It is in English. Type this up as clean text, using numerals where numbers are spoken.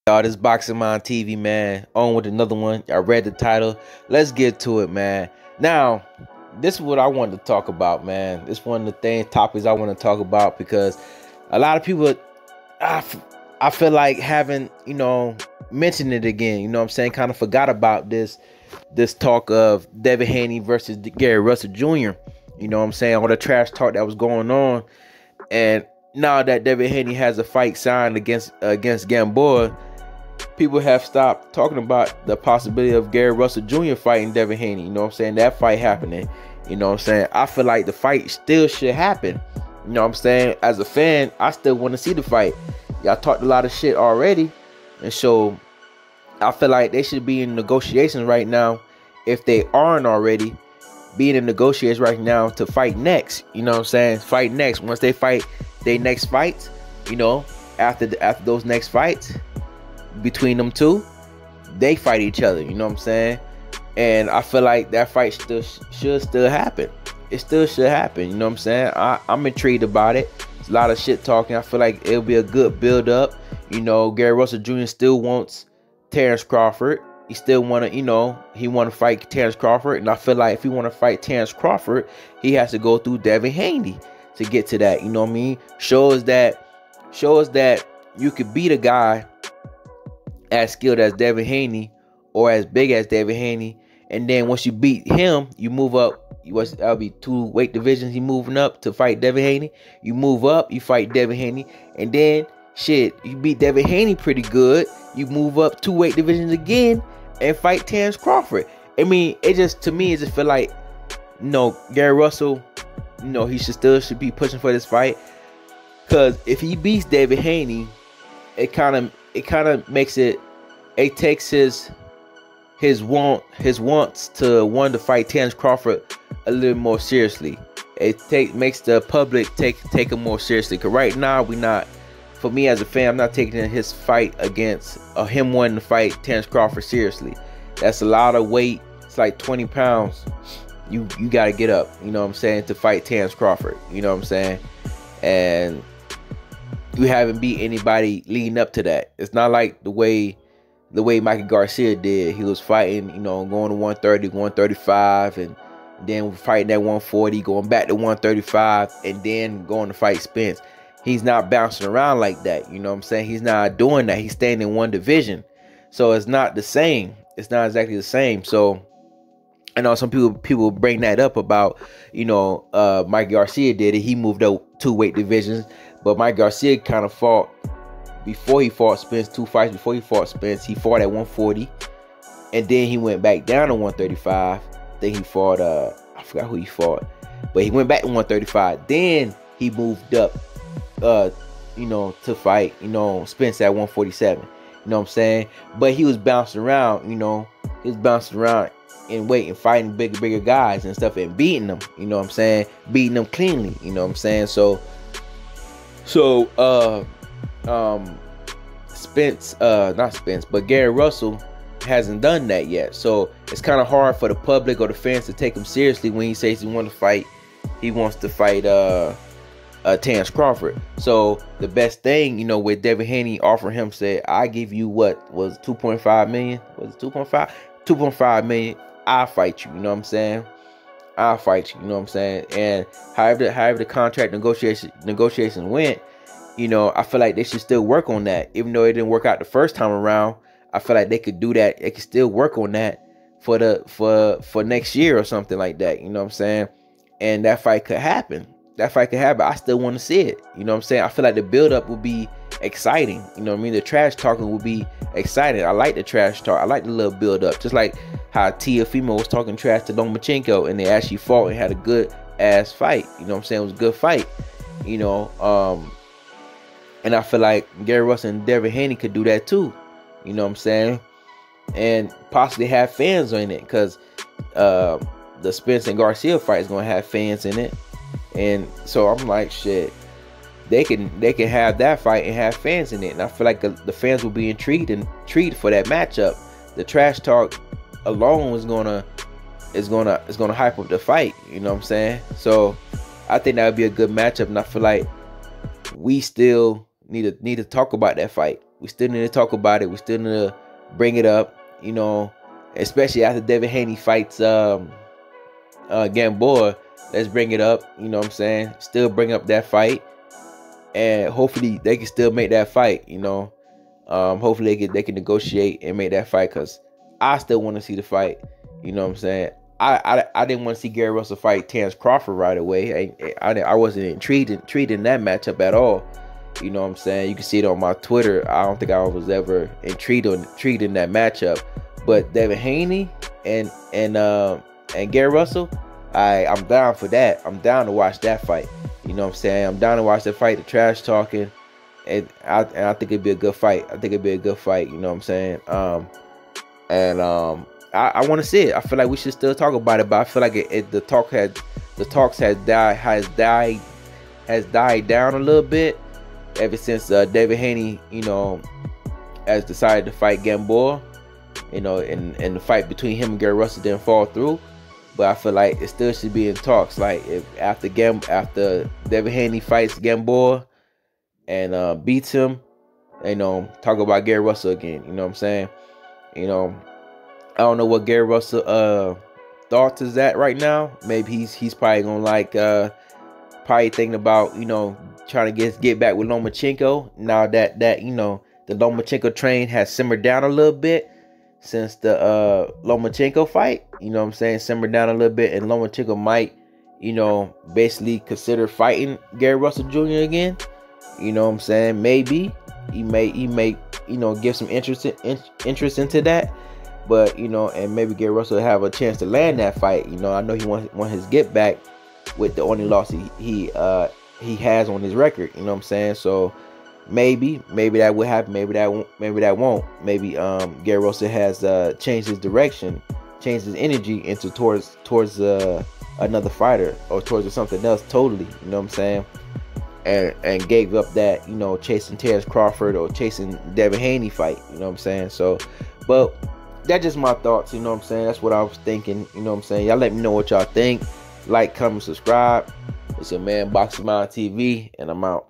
Y'all, this Boxing Mind TV, man, on with another one. I read the title. Let's get to it, man. Now, this is what I wanted to talk about, man. This is one of the topics I want to talk about because a lot of people, I feel like haven't, mentioned it again. You know what I'm saying? Kind of forgot about this talk of Devin Haney versus Gary Russell Jr. You know what I'm saying? All the trash talk that was going on. And now that Devin Haney has a fight signed against Gamboa, people have stopped talking about the possibility of Gary Russell Jr. fighting Devin Haney. You know what I'm saying? That fight happening. You know what I'm saying? I feel like the fight still should happen. You know what I'm saying? As a fan, I still want to see the fight. Y'all talked a lot of shit already. And so I feel like they should be in negotiations right now. If they aren't already, being in negotiations right now to fight next. You know what I'm saying? Fight next. Once they fight their next fights, after those next fights, between them two, they fight each other. You know what I'm saying? And I feel like that fight should still happen. It still should happen. You know what I'm saying? I'm intrigued about it. It's a lot of shit talking. I feel like it'll be a good build up. Gary Russell Jr. still wants Terrence Crawford. He still want to, he want to fight Terrence Crawford. And I feel like if he want to fight Terrence Crawford, he has to go through Devin Haney to get to that. You know what I mean? Show us that you could beat a guy as skilled as Devin Haney or as big as Devin Haney, and then once you beat him, you move up. That'll be 2 weight divisions. He moving up to fight Devin Haney. You move up, you fight Devin Haney, and then shit, you beat Devin Haney pretty good. You move up 2 weight divisions again and fight Terrence Crawford. I mean, it just feel like Gary Russell, he should be pushing for this fight, because if he beats Devin Haney, it kind of makes it takes his wants to want to fight Terrence Crawford a little more seriously. It makes the public take him more seriously. Cause right now for me as a fan, I'm not taking his fight against him wanting to fight Terrence Crawford seriously. That's a lot of weight. It's like 20 pounds. You gotta get up. You know what I'm saying, to fight Terrence Crawford. You know what I'm saying, and you haven't beat anybody leading up to that. It's not like the way Michael Garcia did. He was fighting, going to 130, 135, and then fighting at 140, going back to 135, and then going to fight Spence. He's not bouncing around like that. You know what I'm saying? He's not doing that. He's staying in one division. So it's not the same. It's not exactly the same. So I know some people bring that up about, Mike Garcia did it. He moved up 2 weight divisions. But Mike Garcia kind of fought before he fought Spence, 2 fights before he fought Spence. He fought at 140, and then he went back down to 135. Then he fought, I forgot who he fought, but he went back to 135. Then he moved up, to fight, Spence at 147. You know what I'm saying? But he was bouncing around, he was bouncing around in weight and fighting bigger guys and stuff and beating them. You know what I'm saying? Beating them cleanly. You know what I'm saying? So not Spence, but Gary Russell hasn't done that yet. So it's kind of hard for the public or the fans to take him seriously when he says he wants to fight Terrence Crawford. So the best thing, with Devin Haney offering him, said, I give you what was 2.5 million? Was it 2.5? 2.5 million. I'll fight you. You know what I'm saying? I'll fight you. You know what I'm saying? And however the contract negotiations went, I feel like they should still work on that. Even though it didn't work out the first time around, I feel like they could do that. They could still work on that for next year or something like that. You know what I'm saying? And that fight could happen. I still want to see it. You know what I'm saying? I feel like the build-up will be exciting. You know what I mean? The trash talking will be exciting. I like the trash talk. I like the little build-up. Just like how Teofimo was talking trash to Lomachenko, and they actually fought and had a good-ass fight. You know what I'm saying? It was a good fight. And I feel like Gary Russell and Devin Haney could do that too. You know what I'm saying? And possibly have fans in it, because the Spence and Garcia fight is going to have fans in it. And so I'm like, shit, they can have that fight and have fans in it. And I feel like the fans will be intrigued for that matchup. The trash talk alone is gonna hype up the fight. You know what I'm saying? So I think that would be a good matchup, and I feel like we still need to talk about that fight. We still need to talk about it. We still need to bring it up, you know, especially after Devin Haney fights Gamboa. Let's bring it up, you know what I'm saying? Still bring up that fight, and hopefully they can still make that fight, you know. Hopefully they can negotiate and make that fight, because I still want to see the fight, you know what I'm saying? I didn't want to see Gary Russell fight Terrence Crawford right away. I wasn't intrigued in that matchup at all. You know what I'm saying? You can see it on my Twitter. I don't think I was ever intrigued in that matchup. But Devin Haney and Gary Russell, I'm down for that. I'm down to watch that fight. You know what I'm saying? I'm down to watch that fight, the trash talking. And I think it'd be a good fight. I think it'd be a good fight. You know what I'm saying? I want to see it. I feel like we should still talk about it, but I feel like the talks has died down a little bit ever since Devin Haney, you know, has decided to fight Gamboa. You know, and the fight between him and Gary Russell didn't fall through. But I feel like it still should be in talks. Like if after Devin Haney fights Gamboa and beats him, you know, talk about Gary Russell again. You know what I'm saying? You know, I don't know what Gary Russell thoughts is at right now. Maybe he's probably gonna like probably thinking about, you know, trying to get back with Lomachenko now that you know the Lomachenko train has simmered down a little bit since the Lomachenko fight. You know what I'm saying? Simmered down a little bit, and Lomachenko might, you know, basically consider fighting Gary Russell Jr. again. You know what I'm saying? Maybe he may you know, give some interest into that. But, you know, and maybe Gary Russell have a chance to land that fight. You know, I know he want his get back with the only loss he has on his record. You know what I'm saying? So maybe that will happen. Maybe that won't. Maybe Gary Russell has changed his direction, changed his energy into towards another fighter, or towards something else totally. You know what I'm saying? And gave up that, you know, chasing Terrence Crawford or chasing Devin Haney fight. You know what I'm saying? So, but that's just my thoughts. You know what I'm saying? That's what I was thinking. You know what I'm saying? Y'all let me know what y'all think. Like, comment, subscribe. It's your man Boxing Mind TV, and I'm out.